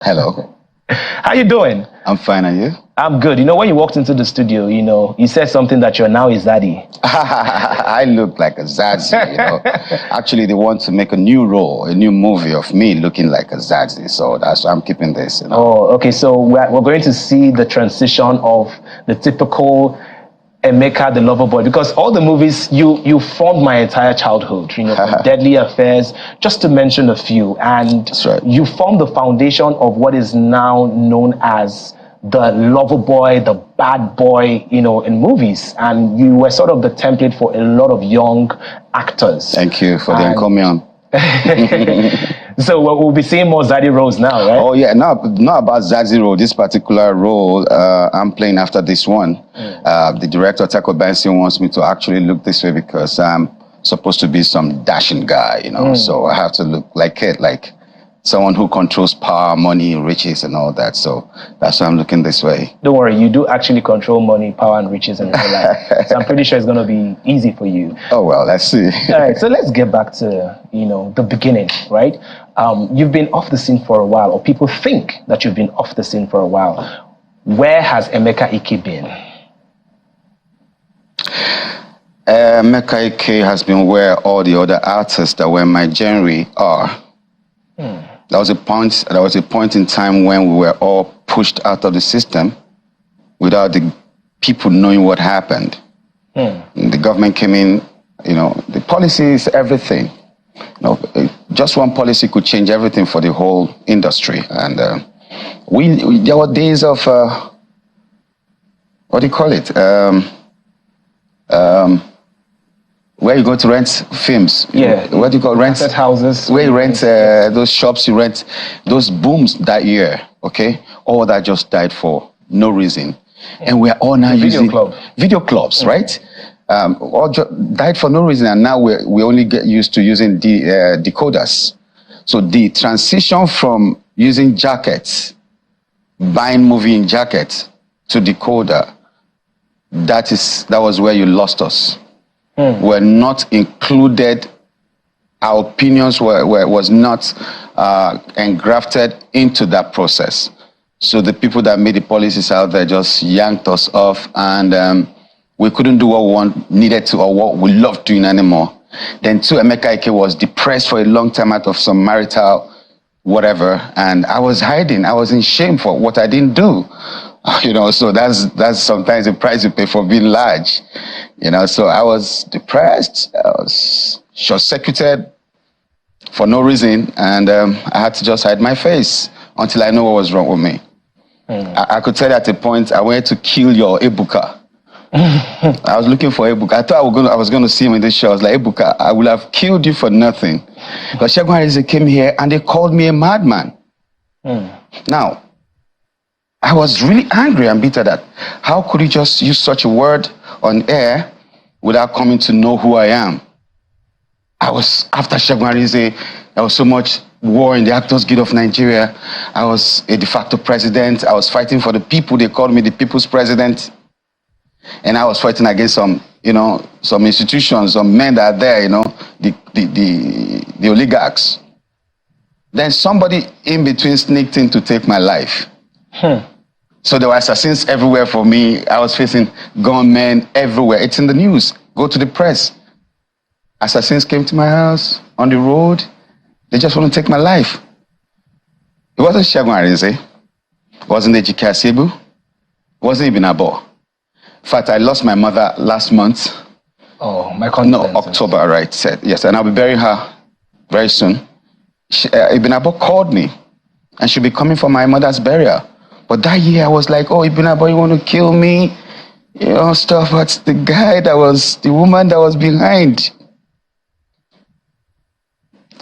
Hello. How you doing? I'm fine, and you? I'm good. You know, when you walked into the studio, you said something that you're now a zaddy. I look like a Zazie, Actually, they want to make a new role, a new movie of me looking like a Zazie, so that's why I'm keeping this, Oh, okay. So we're going to see the transition of the typical Emeka, the lover boy, because all the movies, you formed my entire childhood, from Deadly Affairs, just to mention a few. And That's right. You formed the foundation of what is now known as the lover boy, the bad boy, in movies. And you were sort of the template for a lot of young actors. Thank you for the encomium. So we'll be seeing more Zaddy roles now, right? Oh yeah, not about Zazie role. This particular role I'm playing after this one. The director Taco Benson wants me to actually look this way because I'm supposed to be some dashing guy, So I have to look like it, like someone who controls power, money, riches, and all that. So that's why I'm looking this way. Don't worry, you do actually control money, power, and riches in your life. So I'm pretty sure it's going to be easy for you. Oh, well, let's see. All right, so let's get back to, the beginning, right? You've been off the scene for a while, or people think that you've been off the scene for a while. Where has Emeka Ike been? Emeka Ike has been where all the other artists that were in my genre are. There was a point in time when we were all pushed out of the system without the people knowing what happened. The government came in, the policies, everything. Just one policy could change everything for the whole industry. And there were days of, what do you call it? Where you go to rent films. What do you call rent? Houses. Where you rent those shops, you rent those booms that year, okay? All that just died for no reason. And we're all now using video clubs, right? All died for no reason, and now we only get used to using decoders. So the transition from using jackets, buying movie in jackets, to decoder, that was where you lost us. Were not included. Our opinions was not engrafted into that process. So the people that made the policies out there just yanked us off, and we couldn't do what we needed to or what we loved doing anymore. Then too, Emeka Ike was depressed for a long time out of some marital whatever, and I was hiding. I was in shame for what I didn't do. So that's sometimes the price you pay for being large. So I was depressed, I was short-circuited for no reason, and I had to just hide my face until I knew what was wrong with me. I could tell you at a point, I wanted to kill your Ebuka. I was looking for Ebuka. I thought I was going to see him in the show. I was like, Ebuka, I would have killed you for nothing. But Segun Arize came here and they called me a madman. Now, I was really angry and bitter that how could you just use such a word on air without coming to know who I am? I was, after Segun Arize, there was so much war in the Actors Guild of Nigeria. I was a de facto president. I was fighting for the people. They called me the people's president. And I was fighting against some institutions, some men that are there, the oligarchs. Then somebody in between sneaked in to take my life. So there were assassins everywhere for me. I was facing gunmen everywhere. It's in the news. Go to the press. Assassins came to my house on the road. They just want to take my life. It wasn't Segun Arize. It wasn't Ejike Asebu. It wasn't Ibn Abo. In fact, I lost my mother last month. Oh, my condolences. No, October, right? Yes, and I'll be burying her very soon. Ibn Abo called me, and she'll be coming for my mother's burial. But that year, I was like, oh, Ibn Abo, you want to kill me? Stuff. But the woman that was behind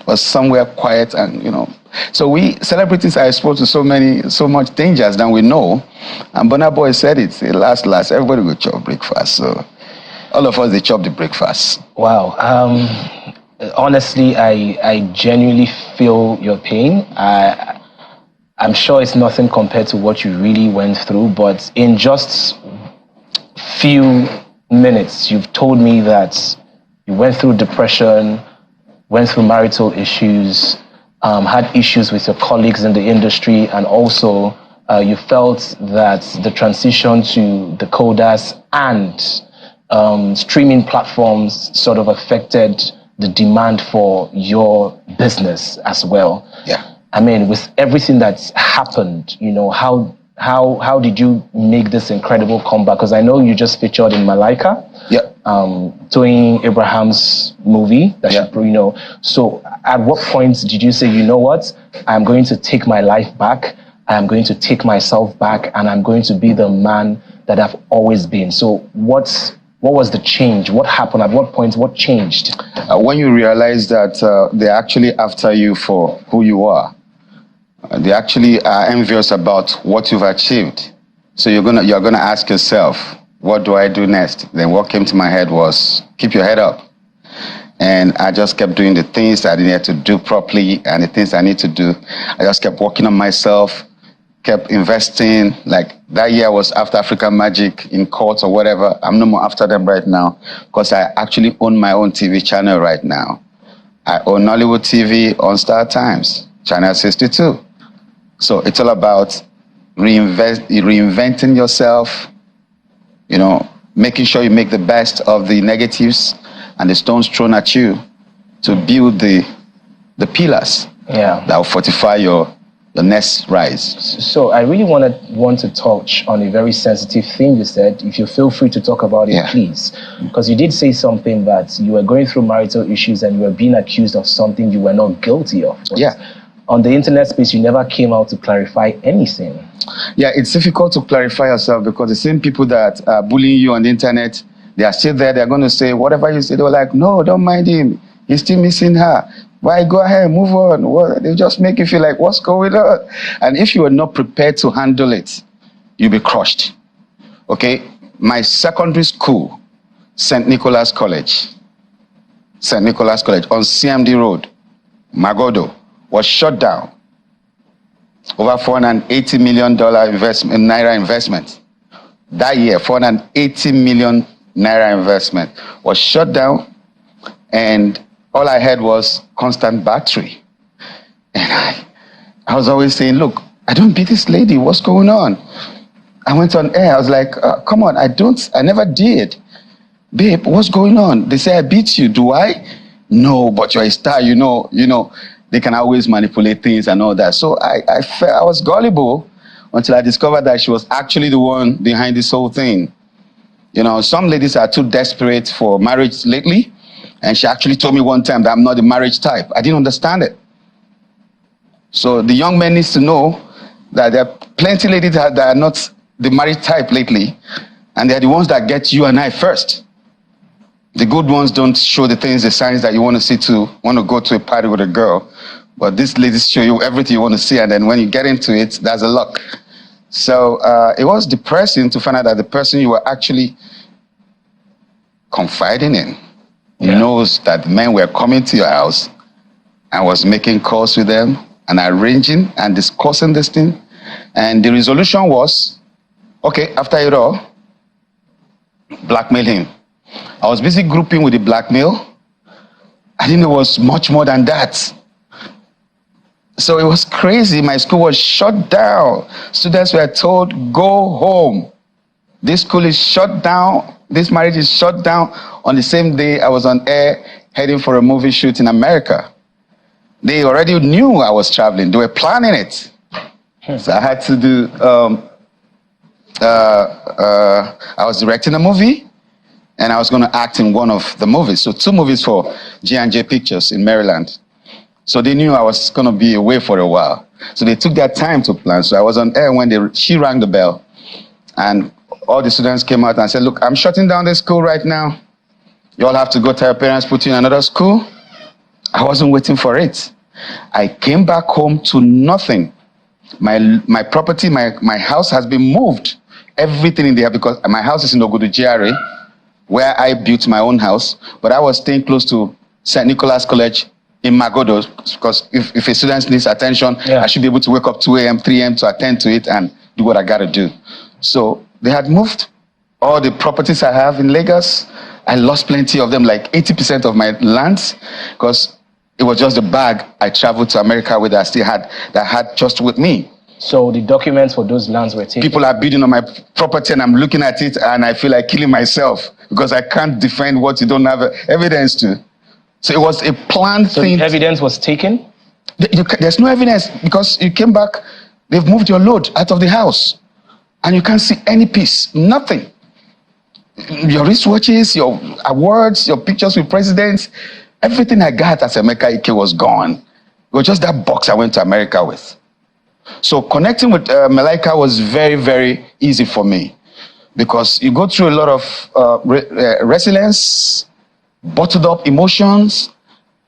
was somewhere quiet, and so we celebrities are exposed to so much dangers than we know. And Burna Boy said it, last everybody will chop breakfast. So all of us, they chop the breakfast. Wow. Honestly, I genuinely feel your pain. I'm sure it's nothing compared to what you really went through, but in just few minutes, you've told me that you went through depression, went through marital issues, had issues with your colleagues in the industry, and also you felt that the transition to the coders and streaming platforms sort of affected the demand for your business as well. Yeah. I mean, with everything that's happened, you know, how did you make this incredible comeback? Because I know you just featured in Malaika. Yeah. Doing Abraham's movie that you know. So at what point did you say, you know what, I'm going to take my life back, I'm going to take myself back, and I'm going to be the man that I've always been? So what was the change? What happened? At what point? What changed? When you realize that they're actually after you for who you are, they actually are envious about what you've achieved. So you're gonna ask yourself, what do I do next? Then what came to my head was, keep your head up. And I just kept doing the things I needed to do properly, and the things I need to do. I just kept working on myself, kept investing. Like that year was after African Magic in court or whatever. I'm no more after them right now, because I actually own my own TV channel right now. I own Nollywood TV on Star Times, Channel 62. So it's all about reinventing yourself, you know, making sure you make the best of the negatives and the stones thrown at you to build the pillars that will fortify your next rise. So I really want to touch on a very sensitive thing you said. If you feel free to talk about it, please. Because you did say something that you were going through marital issues and you were being accused of something you were not guilty of. But on the internet space, you never came out to clarify anything. Yeah, it's difficult to clarify yourself, because the same people that are bullying you on the internet, they are still there. They're going to say whatever you say. They were like, no, don't mind him. He's still missing her. Why? Go ahead, move on. They just make you feel like, what's going on? And if you are not prepared to handle it, you'll be crushed. Okay? My secondary school, St. Nicholas College on CMD Road, Magodo, was shut down. Over $480 million naira investment. That year, 480 million naira investment was shut down, and all I had was constant battery. And I was always saying, look, I don't beat this lady. What's going on? I went on air. I was like, come on, I never did. Babe, what's going on? They say I beat you. Do I? No, but you're a star, you know. They can always manipulate things and all that. So I was gullible until I discovered that she was actually the one behind this whole thing. You know, some ladies are too desperate for marriage lately. And she actually told me one time that I'm not the marriage type. I didn't understand it. So the young men needs to know that there are plenty of ladies that are not the marriage type lately. And they're the ones that get you and I first. The good ones don't show the things, the signs that you want to see want to go to a party with a girl. But these ladies show you everything you want to see. And then when you get into it, that's a luck. So it was depressing to find out that the person you were actually confiding in knows that men were coming to your house and was making calls with them and arranging and discussing this thing. And the resolution was, okay, after it all, blackmail him. I was busy grouping with the blackmail. I didn't know it was much more than that. So it was crazy. My school was shut down. Students were told, go home. This school is shut down. This marriage is shut down. On the same day, I was on air heading for a movie shoot in America. They already knew I was traveling. They were planning it. So I had to do, I was directing a movie, and I was going to act in one of the movies. So 2 movies for G&J Pictures in Maryland. So they knew I was going to be away for a while. So they took their time to plan. So I was on air when she rang the bell. And all the students came out and said, look, I'm shutting down this school right now. You all have to go tell your parents, put you in another school. I wasn't waiting for it. I came back home to nothing. My property, my house has been moved. Everything in there, because my house is in Ogudu GRA, where I built my own house. But I was staying close to St. Nicholas College in Magodo, because if a student needs attention, I should be able to wake up 2 a.m., 3 a.m. to attend to it and do what I got to do. So they had moved all the properties I have in Lagos. I lost plenty of them, like 80% of my lands, because It was just the bag I traveled to America with that I had just with me. So the documents for those lands were taken? People are bidding on my property and I'm looking at it and I feel like killing myself because I can't defend what you don't have evidence to. So it was a planned thing. So the evidence was taken? There's no evidence because you came back, they've moved your load out of the house and you can't see any piece, nothing. Your wristwatches, your awards, your pictures with presidents, everything I got as Emeka Ike was gone. It was just that box I went to America with. So connecting with Malaika was very, very easy for me because you go through a lot of resilience, bottled up emotions,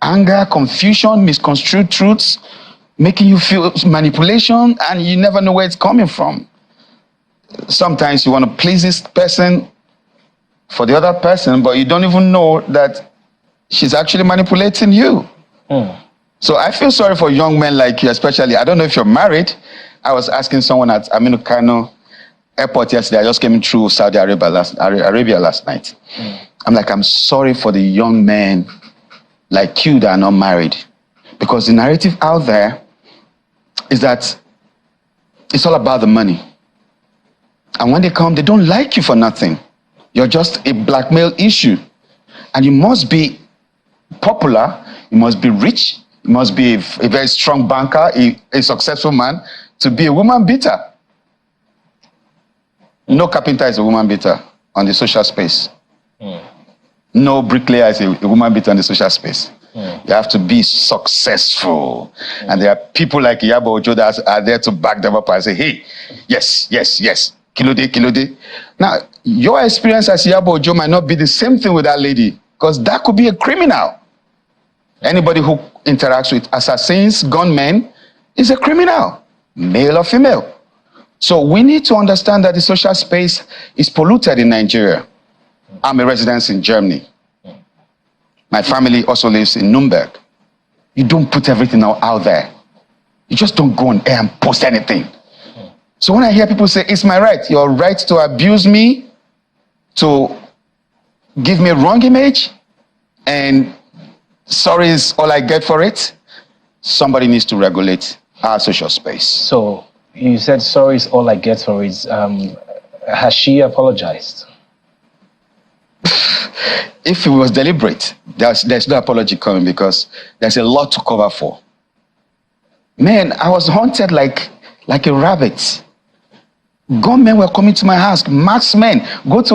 anger, confusion, misconstrued truths, making you feel manipulation, and you never know where it's coming from. Sometimes you want to please this person for the other person, but you don't even know that she's actually manipulating you. So I feel sorry for young men like you, especially. I don't know if you're married. I was asking someone at Aminu Kano airport yesterday. I just came through Saudi Arabia last night. I'm like, I'm sorry for the young men like you that are not married. Because the narrative out there is that it's all about the money. And when they come, they don't like you for nothing. You're just a blackmail issue. And you must be popular, you must be rich, you must be a very strong banker, a successful man, to be a woman beater. No carpenter is a woman beater on the social space. No bricklayer is a woman beater on the social space. You have to be successful. And there are people like Iyabo Ojo that are there to back them up and say, hey, yes, yes, yes, Kilode, Kilode. Now, your experience as Iyabo Ojo might not be the same thing with that lady, because that could be a criminal. Anybody who interacts with assassins, gunmen, is a criminal, male or female. So we need to understand that the social space is polluted in Nigeria. I'm a resident in Germany. My family also lives in Nuremberg. You don't put everything out there. You just don't go on air and post anything. So when I hear people say, it's my right, your right to abuse me, to give me a wrong image, and sorry is all I get for it, somebody needs to regulate our social space. So you said sorry is all I get for it. Has she apologized? If it was deliberate, there's no apology coming because there's a lot to cover for. Man, I was hunted like a rabbit. Gunmen were coming to my house, marksmen. Go to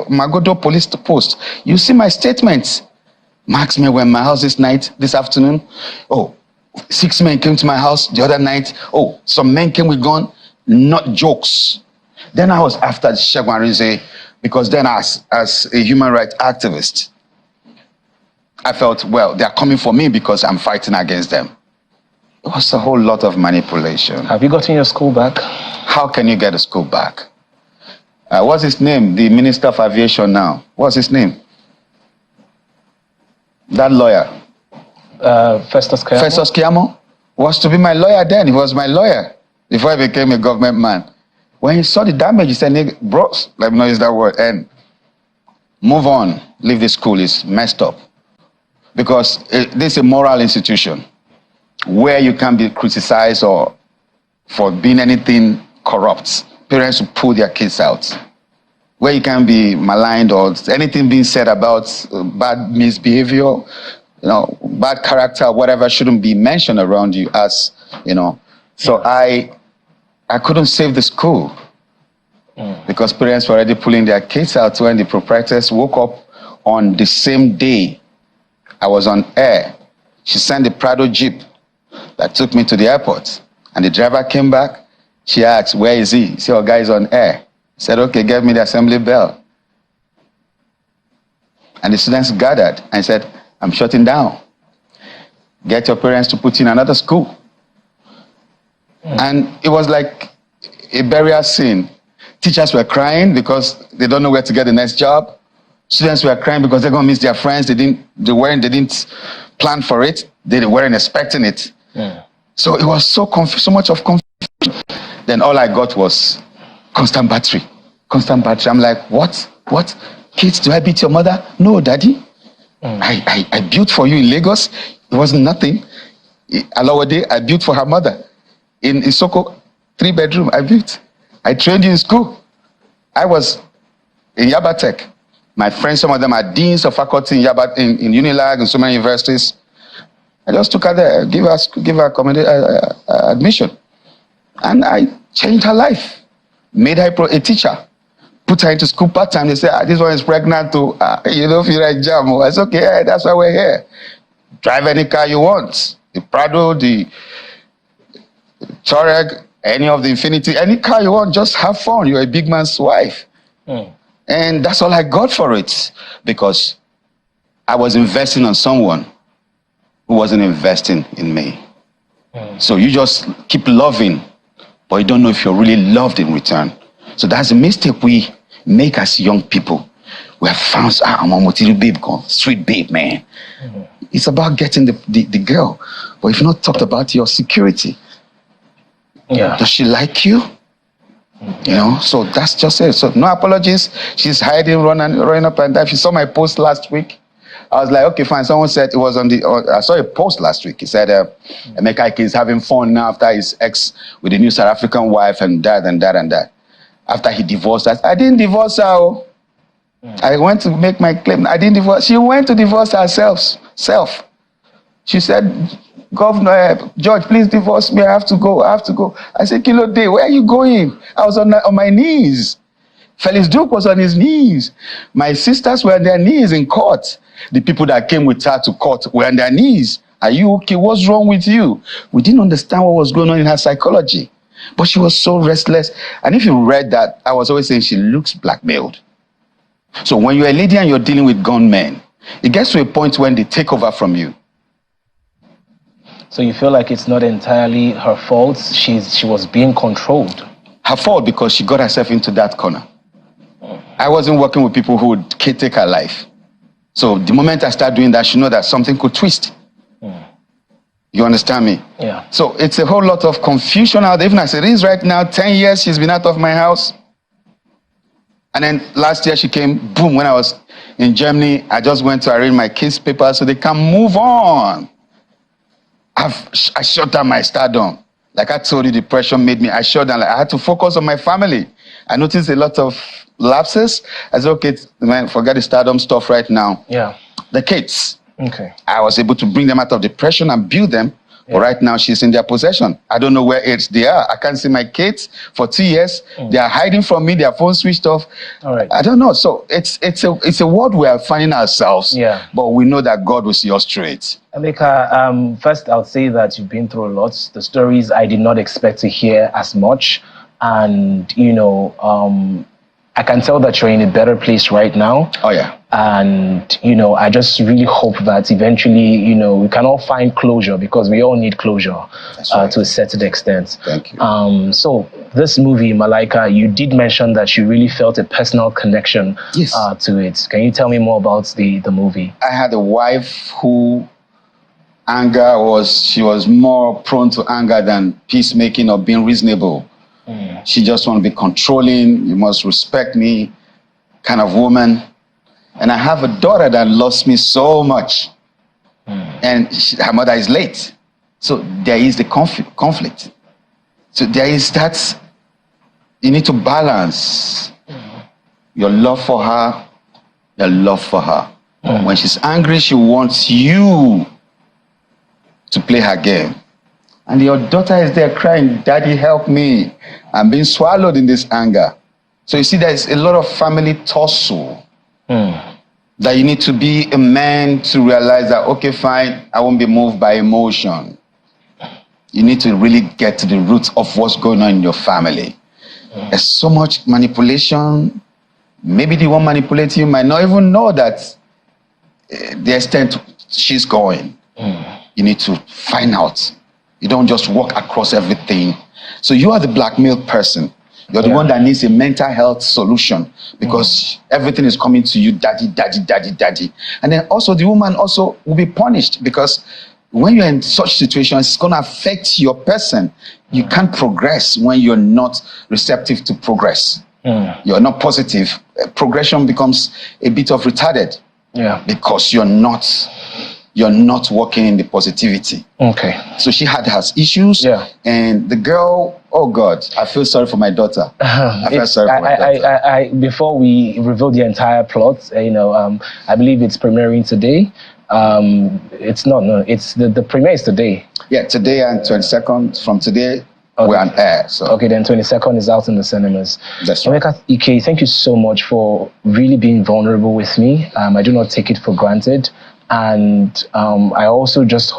Magodo police post. You see my statements. Marksmen were in my house this afternoon. Oh, 6 men came to my house the other night. Oh, some men came with gun. Not jokes. Then I was after Segun Arinze because then as a human rights activist, I felt, well, they're coming for me because I'm fighting against them. It was a whole lot of manipulation. Have you gotten your school back? How can you get a school back? What's his name? The Minister of Aviation now. What's his name? That lawyer. Festus Keyamo? Festus Keyamo was to be my lawyer then. He was my lawyer before I became a government man. When he saw the damage, he said, bro, let me not use that word, and move on. Leave the school. It's messed up. Because this is a moral institution where you can't be criticized or for being anything corrupt. Parents will pull their kids out. Where you can't be maligned or anything being said about bad misbehavior, bad character, whatever shouldn't be mentioned around you as, So I couldn't save the school because parents were already pulling their kids out when the proprietors woke up on the same day I was on air. She sent the Prado Jeep that took me to the airport. And the driver came back. She asked, where is he? He said, oh, guy is on air. He said, okay, get me the assembly bell. And the students gathered and said, I'm shutting down. Get your parents to put in another school. And it was like a burial scene. Teachers were crying because they don't know where to get the next job. Students were crying because they're going to miss their friends. They didn't plan for it. They weren't expecting it. So it was so much of confusion. Then all I got was constant battery. I'm like, what? Kids, do I beat your mother? No, daddy. I built for you in Lagos. It wasn't nothing. Alawade, I built for her mother. In Isoko, 3-bedroom, I built. I trained you in school. I was in Yabatech. My friends, some of them are deans of faculty in Unilag and so many universities. I just took her there, give her admission. And I changed her life. Made her a teacher. Put her into school part-time. They say, this one is pregnant too. You don't feel like jam. I said, okay, that's why we're here. Drive any car you want. The Prado, the Touareg, any of the Infinity, any car you want, just have fun. You're a big man's wife. And that's all I got for it. Because I was investing on someone who wasn't investing in me. So you just keep loving, but you don't know if you're really loved in return. So that's a mistake we make as young people. We have found, I'm a material babe, sweet babe, man. It's about getting the girl. But if you not talked about your security, does she like you? You know, so that's just it. So no apologies. She's hiding, running up and down. If you saw my post last week, I was like, okay, fine. Someone said it was I saw a post last week. He said, Emeka Ike is having fun now after his ex with a new South African wife and that and that and that. After he divorced us. I didn't divorce her. I went to make my claim. I didn't divorce. She went to divorce herself. She said, Governor, George, please divorce me. I have to go. I said, Kilo Day, where are you going? I was on my knees. Felix Duke was on his knees. My sisters were on their knees in court. The people that came with her to court were on their knees. Are you okay? What's wrong with you? We didn't understand what was going on in her psychology. But she was so restless. And if you read that, I was always saying she looks blackmailed. So when you're a lady and you're dealing with gunmen, it gets to a point when they take over from you. So you feel like it's not entirely her fault? She was being controlled. Her fault because she got herself into that corner. I wasn't working with people who would take her life. So the moment I start doing that, she know that something could twist. You understand me? Yeah. So it's a whole lot of confusion out there. Even as it is right now, 10 years she's been out of my house. And then last year she came, boom, when I was in Germany, I just went to arrange my kids' papers so they can move on. I shut down my stardom. Like I told you, depression made me, I shut down. Like I had to focus on my family. I noticed a lot of lapses. I said, okay, man, forget the stardom stuff right now. Yeah. The kids. Okay. I was able to bring them out of depression and build them. Yeah. But right now she's in their possession. I don't know where they are. I can't see my kids for 2 years. They are hiding from me. Their phone switched off. All right. I don't know. So it's a world we are finding ourselves. Yeah. But we know that God will see us straight. Emeka, first I'll say that you've been through a lot. The stories I did not expect to hear as much. And, you know, I can tell that you're in a better place right now. Oh, yeah. And, you know, I just really hope that eventually, you know, we can all find closure because we all need closure right. To a certain extent. Thank you. So this movie, Malaika, you did mention that you really felt a personal connection to it. Can you tell me more about the movie? I had a wife who she was more prone to anger than peacemaking or being reasonable. She just want to be controlling, you must respect me kind of woman. And I have a daughter that loves me so much. And her mother is late. So there is the conflict. So there is that, you need to balance your love for her, your love for her. When she's angry, she wants you to play her game. And your daughter is there crying, Daddy, help me. I'm being swallowed in this anger. So you see, there's a lot of family tussle. That you need to be a man to realize that, okay, fine, I won't be moved by emotion. You need to really get to the roots of what's going on in your family. There's so much manipulation. Maybe the one manipulating you might not even know that the extent she's going. You need to find out. You don't just walk across everything. So you are the blackmailed person. You're the one that needs a mental health solution because everything is coming to you, daddy, daddy, daddy, daddy. And then also the woman also will be punished because when you're in such situations, it's going to affect your person. You can't progress when you're not receptive to progress. You're not positive. Progression becomes a bit of retarded. Yeah. Because you're not working in the positivity. Okay. So she had her issues. Yeah. And the girl, oh God, I feel sorry for my daughter. I feel sorry for my daughter. Before we reveal the entire plot, I believe it's premiering today. It's not, no, it's the premiere is today. Yeah, today and 22nd. From today, okay. We're on air. So. Okay, then 22nd is out in the cinemas. That's right. Emeka Ike, thank you so much for really being vulnerable with me. I do not take it for granted. And I also just hope